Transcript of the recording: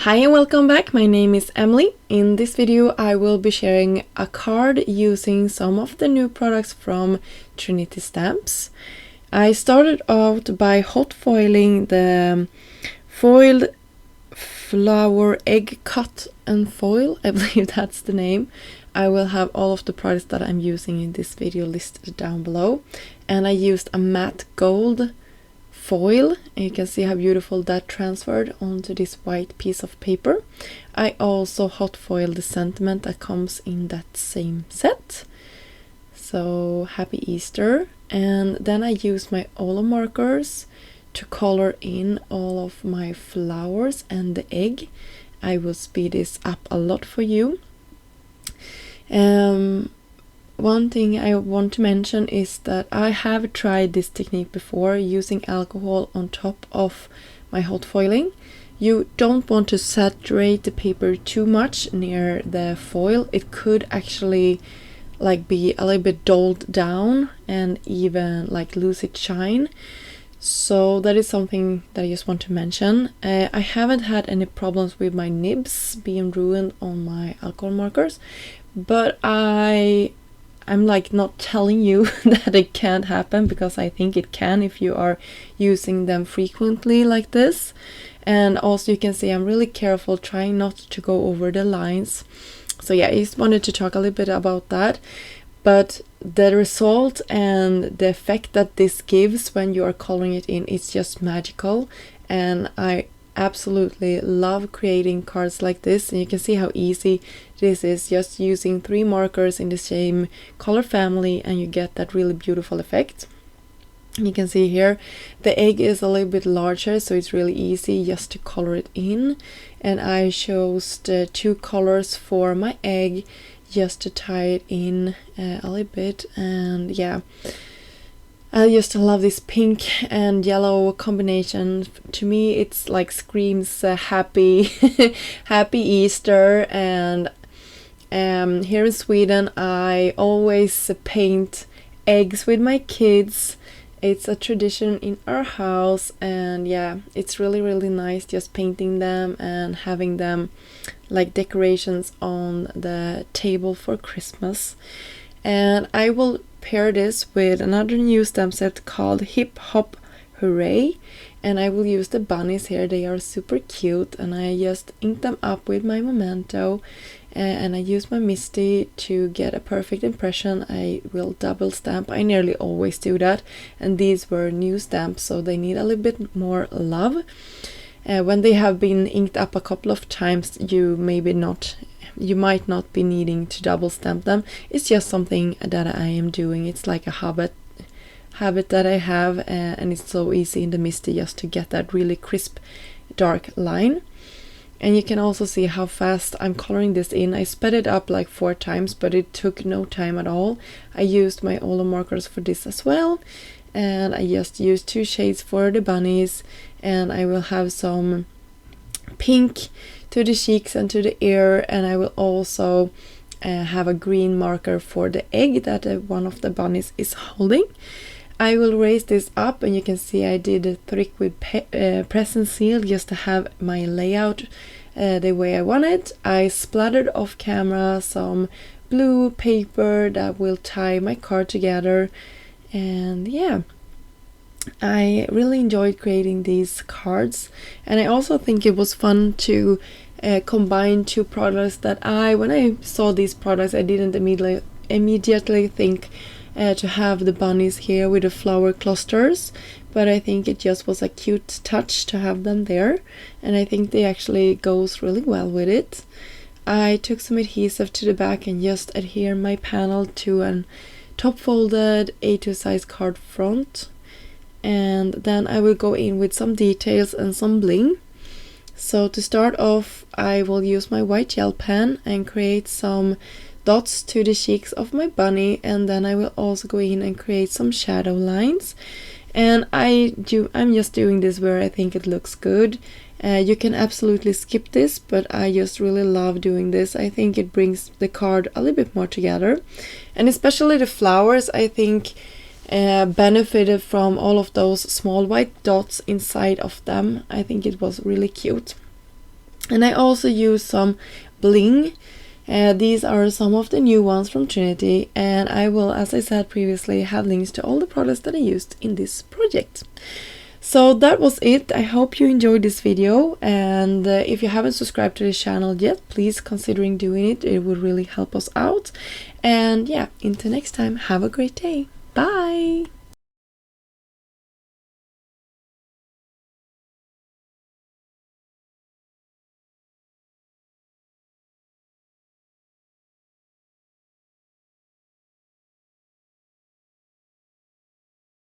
Hi and welcome back, my name is Emily. In this video I will be sharing a card using some of the new products from Trinity Stamps. I started out by hot foiling the foiled flower egg cut and foil, I believe that's the name. I will have all of the products that I'm using in this video listed down below. And I used a matte gold foil, and you can see how beautiful that transferred onto this white piece of paper. I also hot foiled the sentiment that comes in that same set. So happy Easter. And then I used my Ola markers to color in all of my flowers and the egg. I will speed this up a lot for you. One thing I want to mention is that I have tried this technique before, using alcohol on top of my hot foiling. You don't want to saturate the paper too much near the foil. It could actually be a little bit dulled down and even lose its shine. So that is something that I just want to mention. I haven't had any problems with my nibs being ruined on my alcohol markers, but I'm not telling you that it can't happen, because I think it can if you are using them frequently like this. And also you can see I'm really careful trying not to go over the lines. So yeah, I just wanted to talk a little bit about that. But the result and the effect that this gives when you are coloring it in is just magical. And I absolutely love creating cards like this, and you can see how easy this is, just using 3 markers in the same color family and you get that really beautiful effect. You can see here the egg is a little bit larger, so it's really easy just to color it in. And I chose the 2 colors for my egg just to tie it in a little bit. And yeah, I just love this pink and yellow combination. To me it's screams happy happy Easter. And here in Sweden I always paint eggs with my kids. It's a tradition in our house, and yeah, it's really nice just painting them and having them like decorations on the table for Christmas. And I will pair this with another new stamp set called Hip Hop Hooray, and I will use the bunnies here. They are super cute, and I just ink them up with my Memento, and I use my Misty to get a perfect impression. I will double stamp. I nearly always do that, and these were new stamps, so they need a little bit more love. When they have been inked up a couple of times, you might not be needing to double stamp them. It's just something that I am doing. It's like a habit that I have, and it's so easy in the Misty just to get that really crisp dark line. And you can also see how fast I'm coloring this in. I sped it up 4 times, but it took no time at all. I used my Ola markers for this as well, and I just used 2 shades for the bunnies, and I will have some pink to the cheeks and to the ear, and I will also have a green marker for the egg that one of the bunnies is holding. I will raise this up, and you can see I did a trick with press and seal just to have my layout the way I want it. I splattered off camera some blue paper that will tie my card together, and yeah, I really enjoyed creating these cards. And I also think it was fun to combine 2 products that when I saw these products, I didn't immediately think to have the bunnies here with the flower clusters, but I think it just was a cute touch to have them there, and I think they actually goes really well with it. I took some adhesive to the back and just adhere my panel to an top folded A2 size card front, and then I will go in with some details and some bling. So to start off, I will use my white gel pen and create some dots to the cheeks of my bunny, and then I will also go in and create some shadow lines. And I'm just doing this where I think it looks good. You can absolutely skip this, but I just really love doing this. I think it brings the card a little bit more together, and especially the flowers I think benefited from all of those small white dots inside of them. I think it was really cute. And I also use some bling. These are some of the new ones from Trinity, and I will, as I said previously, have links to all the products that I used in this project. So that was it. I hope you enjoyed this video, and if you haven't subscribed to this channel yet, please considering doing it. It would really help us out. And yeah, until next time, have a great day. Bye!